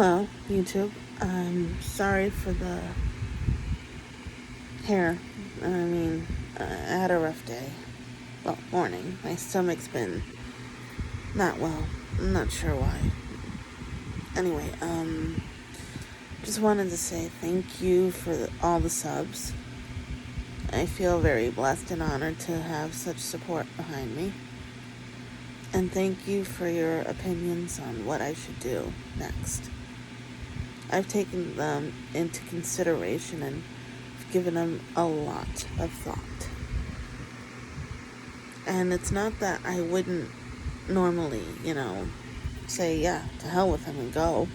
Hello, YouTube. I'm sorry for the hair. I had a rough day. Well, morning. My stomach's been not well. I'm not sure why. Anyway, just wanted to say thank you for all the subs. I feel very blessed and honored to have such support behind me. And thank you for your opinions on what I should do next. I've taken them into consideration and given them a lot of thought. And it's not that I wouldn't normally, say, yeah, to hell with him and go.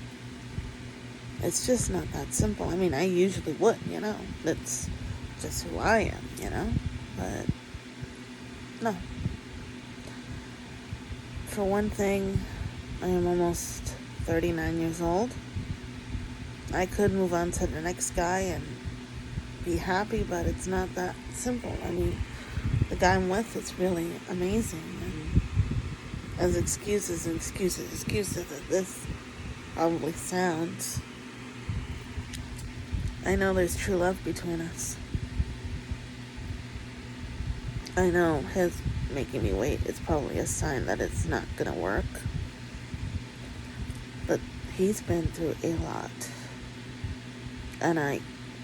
It's just not that simple. I usually would, That's just who I am, But, no. For one thing, I am almost 39 years old. I could move on to the next guy and be happy, but it's not that simple. The guy I'm with is really amazing, and as excuses as this probably sounds, I know there's true love between us. I know his making me wait is probably a sign that it's not gonna work, but he's been through a lot, and I'm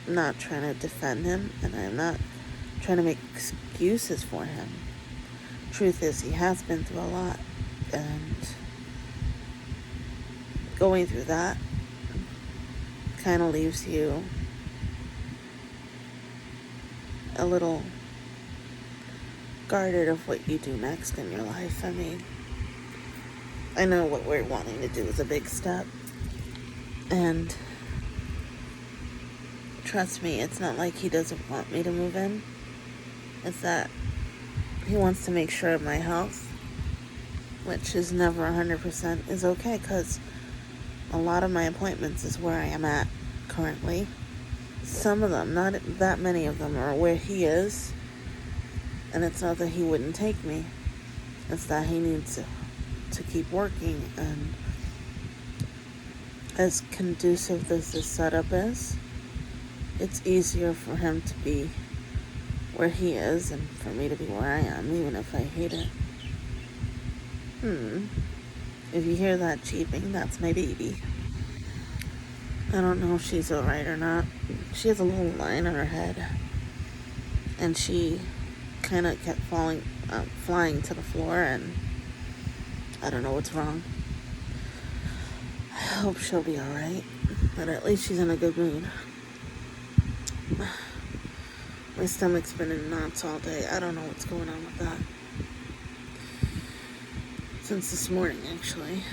not trying to defend him, and I'm not trying to make excuses for him. Truth is, he has been through a lot, and going through that kind of leaves you a little guarded of what you do next in your life. I know what we're wanting to do is a big step, and trust me, it's not like he doesn't want me to move in. It's that he wants to make sure my health, which is never 100%, is okay, because a lot of my appointments is where I am at currently. Some of them, not that many of them, are where he is, and it's not that he wouldn't take me. It's that he needs to keep working, and as conducive as this setup is, it's easier for him to be where he is and for me to be where I am, even if I hate it. If you hear that cheeping, that's my baby. I don't know if she's alright or not. She has a little line on her head, and she kind of kept flying to the floor, and I don't know what's wrong. I hope she'll be alright, but at least she's in a good mood. My stomach's been in knots all day. I don't know what's going on with that. Since this morning, actually.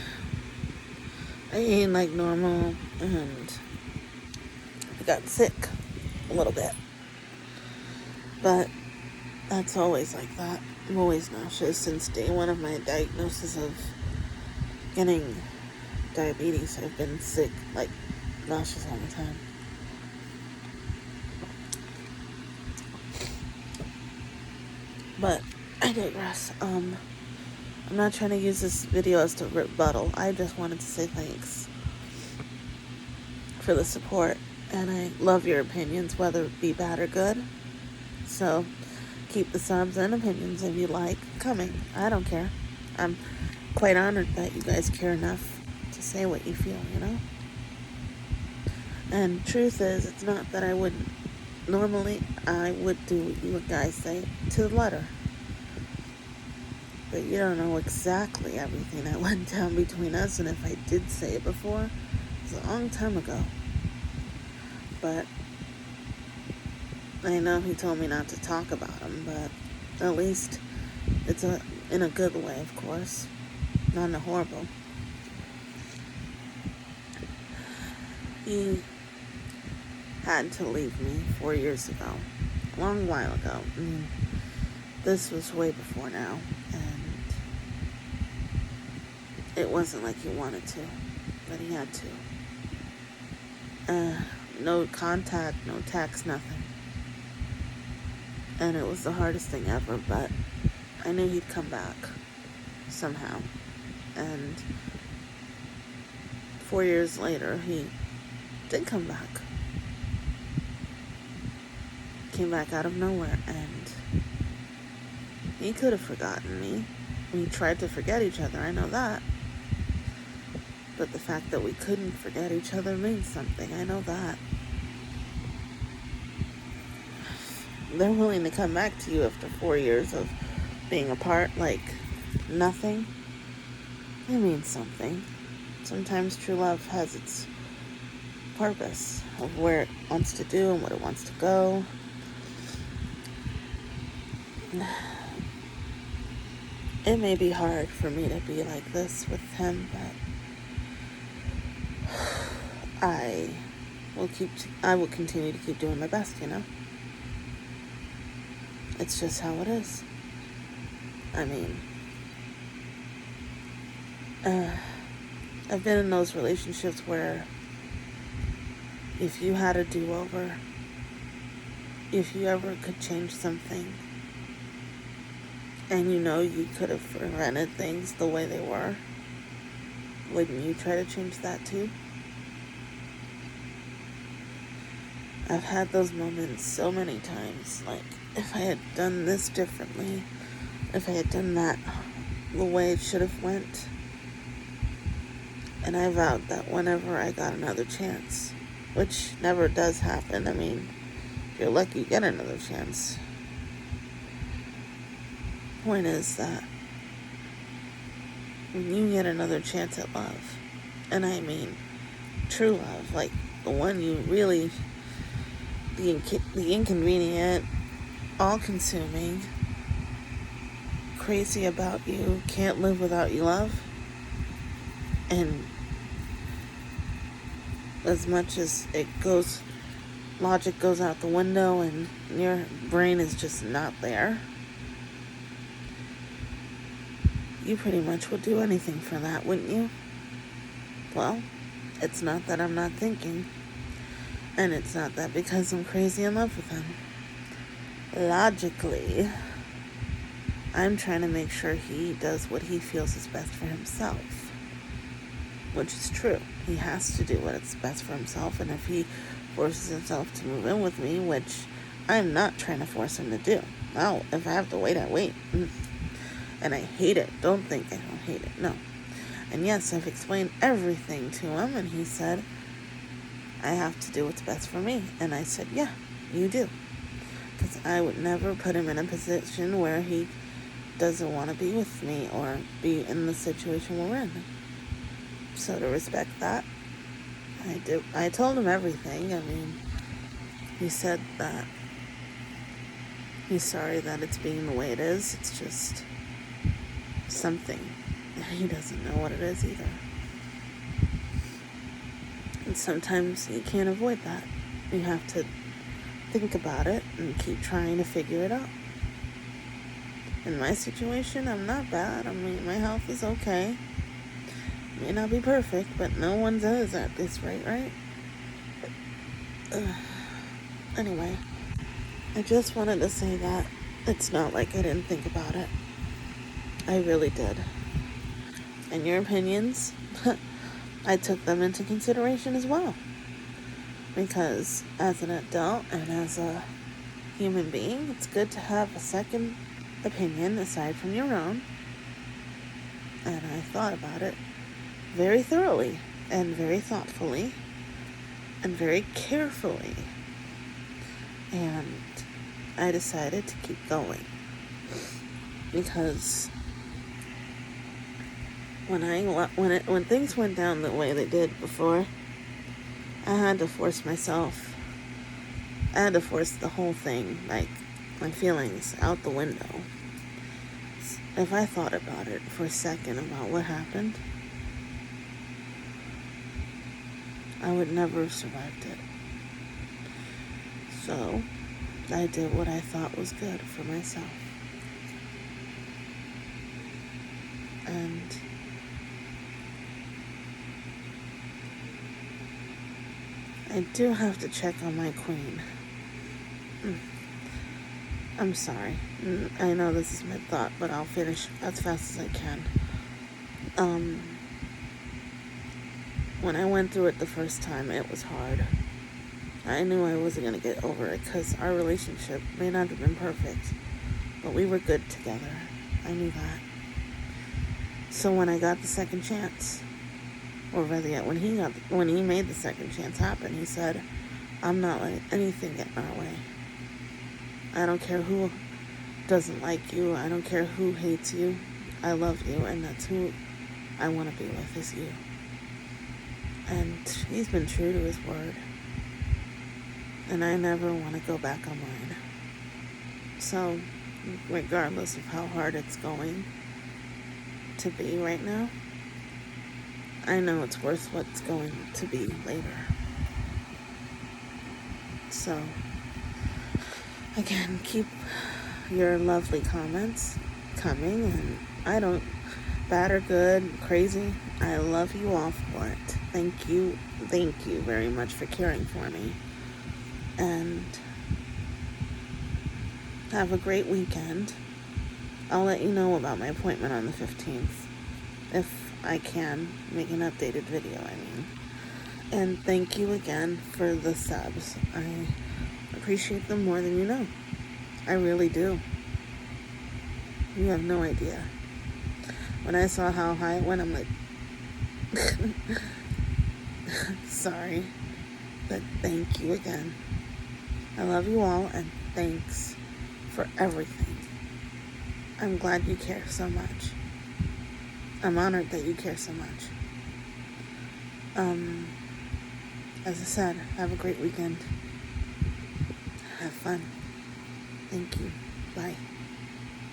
I ate like normal, and I got sick a little bit. But that's always like that. I'm always nauseous since day one of my diagnosis of getting diabetes. I've been sick, like nauseous all the time. But I digress. I'm not trying to use this video as to rebuttal. I just wanted to say thanks for the support, and I love your opinions, whether it be bad or good. So keep the subs and opinions, if you like, coming. I don't care. I'm quite honored that you guys care enough to say what you feel, And truth is, it's not that I wouldn't. Normally, I would do what you guys say to the letter. But you don't know exactly everything that went down between us, and if I did say it before, it was a long time ago. But I know he told me not to talk about him, but at least it's in a good way, of course. Not in a horrible. He had to leave me 4 years ago. A long while ago. This was way before now. And it wasn't like he wanted to, but he had to. No contact, no text, nothing. And it was the hardest thing ever, but I knew he'd come back somehow. And 4 years later, he did come back. Came back out of nowhere, and he could have forgotten me. We tried to forget each other, I know that. But the fact that we couldn't forget each other means something, I know that. They're willing to come back to you after 4 years of being apart like nothing. It means something. Sometimes true love has its purpose of where it wants to do and what it wants to go. It may be hard for me to be like this with him, but I will continue to keep doing my best, It's just how it is. I mean, I've been in those relationships where if you had a do-over, if you ever could change something, and you could have prevented things the way they were, wouldn't you try to change that too? I've had those moments so many times, like, if I had done this differently, if I had done that the way it should have went. And I vowed that whenever I got another chance, which never does happen, I mean, if you're lucky, you get another chance. Point is that when you get another chance at love, and I mean true love, like the one you really, the inconvenient, all-consuming, crazy about you, can't live without you love, and as much as logic goes out the window and your brain is just not there, you pretty much would do anything for that, wouldn't you? Well, it's not that I'm not thinking, and it's not that because I'm crazy in love with him. Logically, I'm trying to make sure he does what he feels is best for himself, which is true. He has to do what is best for himself, and if he forces himself to move in with me, which I'm not trying to force him to do. No, if I have to wait, I wait. And I hate it. Don't think I don't hate it. No. And yes, I've explained everything to him, and he said, I have to do what's best for me. And I said, yeah, you do. Because I would never put him in a position where he doesn't want to be with me or be in the situation we're in. So to respect that, I told him everything. I mean, he said that he's sorry that it's being the way it is. It's just something. He doesn't know what it is either. And sometimes you can't avoid that. You have to think about it and keep trying to figure it out. In my situation, I'm not bad. I mean, my health is okay. May not be perfect, but no one's is at this rate, right? Anyway, I just wanted to say that it's not like I didn't think about it. I really did. And your opinions, I took them into consideration as well. Because as an adult and as a human being, it's good to have a second opinion aside from your own. And I thought about it very thoroughly and very thoughtfully and very carefully. And I decided to keep going. Because when things went down the way they did before, I had to force myself. I had to force the whole thing, like my feelings, out the window. If I thought about it for a second about what happened, I would never have survived it. So, I did what I thought was good for myself. And I do have to check on my queen. I'm sorry. I know this is mid-thought, but I'll finish as fast as I can. when I went through it the first time, it was hard. I knew I wasn't going to get over it because our relationship may not have been perfect, but we were good together. I knew that. So when I got the second chance, or rather yet, when he made the second chance happen, he said, I'm not letting anything get in our way. I don't care who doesn't like you. I don't care who hates you. I love you, and that's who I want to be with, is you. And he's been true to his word. And I never want to go back on mine. So, regardless of how hard it's going to be right now, I know it's worth what's going to be later. So, again, keep your lovely comments coming, and I don't, bad or good, crazy, I love you all for it. Thank you very much for caring for me. And have a great weekend. I'll let you know about my appointment on the 15th. If I can make an updated video, And thank you again for the subs. I appreciate them more than you know. I really do. You have no idea. When I saw how high it went, I'm like, sorry. But thank you again. I love you all, and thanks for everything. I'm glad you care so much. I'm honored that you care so much. As I said, have a great weekend. Have fun. Thank you. Bye.